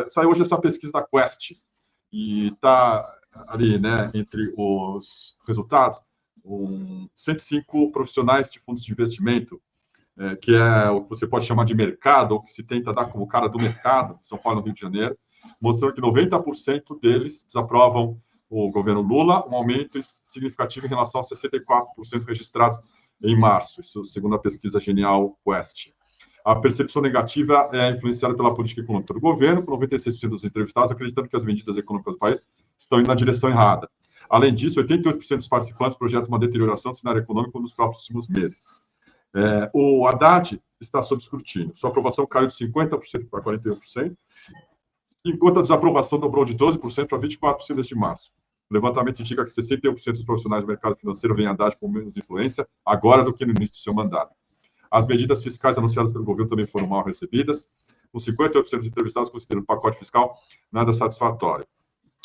Saiu hoje essa pesquisa da Quest, e está ali, né, entre os resultados, 105 profissionais de fundos de investimento, que é o que você pode chamar de mercado, ou que se tenta dar como cara do mercado, São Paulo e Rio de Janeiro, mostrando que 90% deles desaprovam o governo Lula, um aumento significativo em relação aos 64% registrados em março, isso segundo a pesquisa Genial Quest. A percepção negativa é influenciada pela política econômica do governo, com 96% dos entrevistados acreditando que as medidas econômicas do país estão indo na direção errada. Além disso, 88% dos participantes projetam uma deterioração do cenário econômico nos próximos meses. O Haddad está sob escrutínio. Sua aprovação caiu de 50% para 41%, enquanto a desaprovação dobrou de 12% para 24% desde março. O levantamento indica que 61% dos profissionais do mercado financeiro veem Haddad com menos influência agora do que no início do seu mandato. As medidas fiscais anunciadas pelo governo também foram mal recebidas, com 58% dos entrevistados considerando o pacote fiscal nada satisfatório.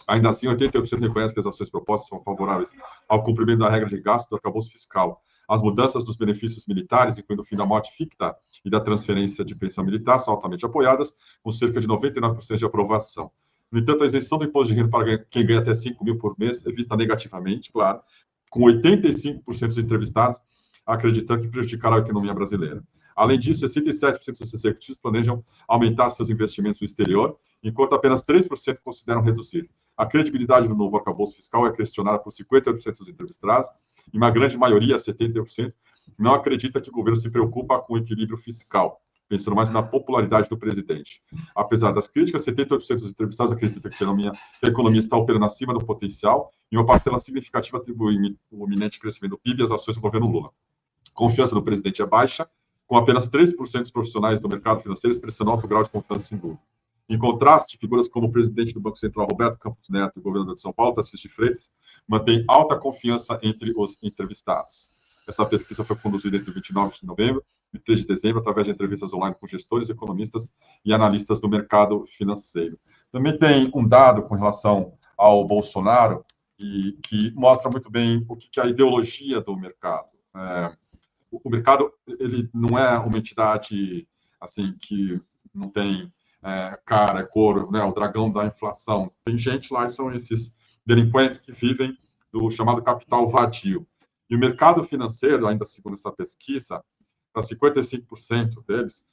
Ainda assim, 88% reconhecem que as ações propostas são favoráveis ao cumprimento da regra de gasto do arcabouço fiscal. As mudanças dos benefícios militares, incluindo o fim da morte ficta e da transferência de pensão militar, são altamente apoiadas, com cerca de 99% de aprovação. No entanto, a isenção do imposto de renda para quem ganha até 5 mil por mês é vista negativamente, claro, com 85% dos entrevistados acreditando que prejudicará a economia brasileira. Além disso, 67% dos executivos planejam aumentar seus investimentos no exterior, enquanto apenas 3% consideram reduzir. A credibilidade do novo arcabouço fiscal é questionada por 58% dos entrevistados, e uma grande maioria, 70%, não acredita que o governo se preocupa com o equilíbrio fiscal, pensando mais na popularidade do presidente. Apesar das críticas, 78% dos entrevistados acreditam que a economia está operando acima do potencial, e uma parcela significativa atribui o iminente crescimento do PIB às ações do governo Lula. A confiança do presidente é baixa, com apenas 3% dos profissionais do mercado financeiro expressando alto grau de confiança em Lula. Em contraste, figuras como o presidente do Banco Central, Roberto Campos Neto, e o governador de São Paulo, Tarcísio de Freitas, mantêm alta confiança entre os entrevistados. Essa pesquisa foi conduzida entre 29 de novembro e 3 de dezembro, através de entrevistas online com gestores, economistas e analistas do mercado financeiro. Também tem um dado com relação ao Bolsonaro, e que mostra muito bem o que é a ideologia do mercado. O mercado, ele não é uma entidade assim que não tem cara, cor, né, o dragão da inflação. Tem gente lá, e são esses delinquentes que vivem do chamado capital vadio. E o mercado financeiro, ainda segundo essa pesquisa, para 55% deles,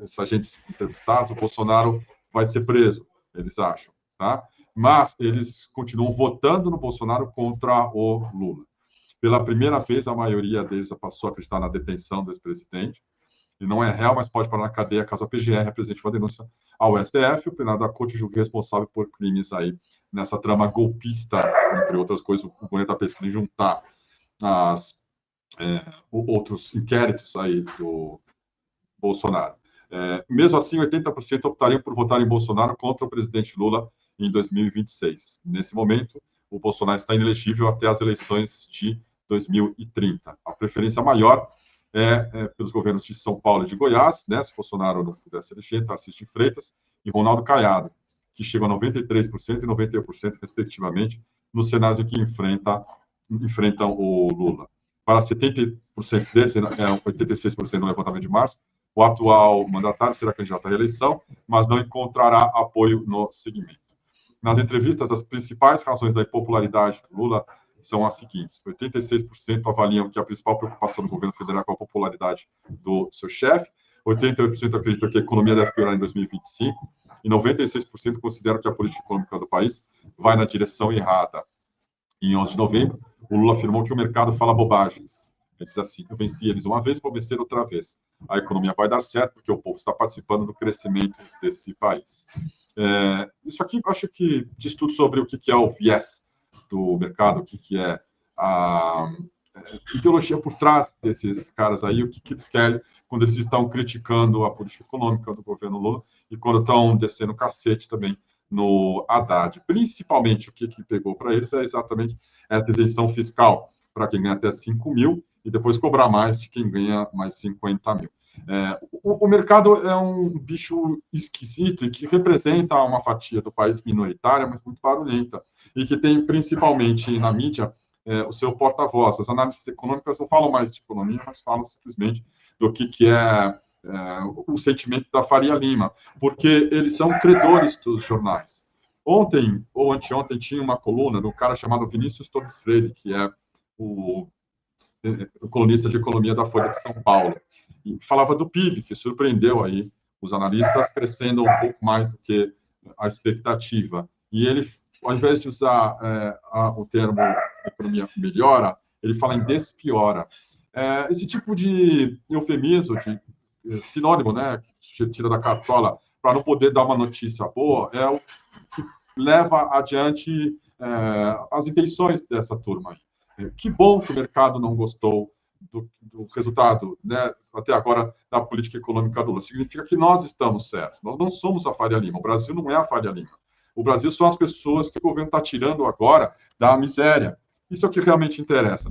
esses agentes entrevistados, o Bolsonaro vai ser preso, eles acham, tá? Mas eles continuam votando no Bolsonaro contra o Lula. Pela primeira vez, a maioria deles passou a acreditar na detenção do ex-presidente. Ele não é réu, mas pode parar na cadeia caso a PGR apresente uma denúncia ao STF. O plenário da Corte julgue responsável por crimes aí nessa trama golpista, entre outras coisas. O Boneta está pensando em juntar outros inquéritos aí do Bolsonaro. Mesmo assim, 80% optariam por votar em Bolsonaro contra o presidente Lula em 2026. Nesse momento, o Bolsonaro está inelegível até as eleições de 2030. A preferência maior é pelos governos de São Paulo e de Goiás, né, se Bolsonaro não pudesse eleger, Tarcísio de Freitas e Ronaldo Caiado, que chegam a 93% e 91%, respectivamente, nos cenários em que enfrentam o Lula. Para 70% deles, 86% no levantamento de março, o atual mandatário será candidato à reeleição, mas não encontrará apoio no segmento. Nas entrevistas, as principais razões da impopularidade do Lula são as seguintes: 86% avaliam que a principal preocupação do governo federal é com a popularidade do seu chefe, 88% acreditam que a economia deve piorar em 2025, e 96% consideram que a política econômica do país vai na direção errada. Em 11 de novembro, o Lula afirmou que o mercado fala bobagens. Ele diz assim: eu venci eles uma vez, vou vencer outra vez. A economia vai dar certo porque o povo está participando do crescimento desse país. Isso aqui, eu acho que diz tudo sobre o que é o viés do mercado, o que é a ideologia por trás desses caras aí, o que eles querem quando eles estão criticando a política econômica do governo Lula e quando estão descendo o cacete também no Haddad. Principalmente, o que pegou para eles é exatamente essa isenção fiscal para quem ganha até 5 mil e depois cobrar mais de quem ganha mais 50 mil. O mercado é um bicho esquisito e que representa uma fatia do país minoritária, mas muito barulhenta, e que tem, principalmente na mídia, o seu porta-voz. As análises econômicas não falam mais de economia, mas falam simplesmente do que é o sentimento da Faria Lima, porque eles são credores dos jornais. Ontem ou anteontem tinha uma coluna do cara chamado Vinícius Torres Freire, que é o colunista de economia da Folha de São Paulo, e falava do PIB, que surpreendeu aí os analistas, crescendo um pouco mais do que a expectativa. E ele, ao invés de usar o termo economia melhora, ele fala em despiora. Esse tipo de eufemismo, de sinônimo, né, que você tira da cartola para não poder dar uma notícia boa, é o que leva adiante as intenções dessa turma aí. Que bom que o mercado não gostou do resultado, né, até agora, da política econômica do Lula. Significa que nós estamos certos. Nós não somos a Faria Lima. O Brasil não é a Faria Lima. O Brasil são as pessoas que o governo está tirando agora da miséria. Isso é o que realmente interessa.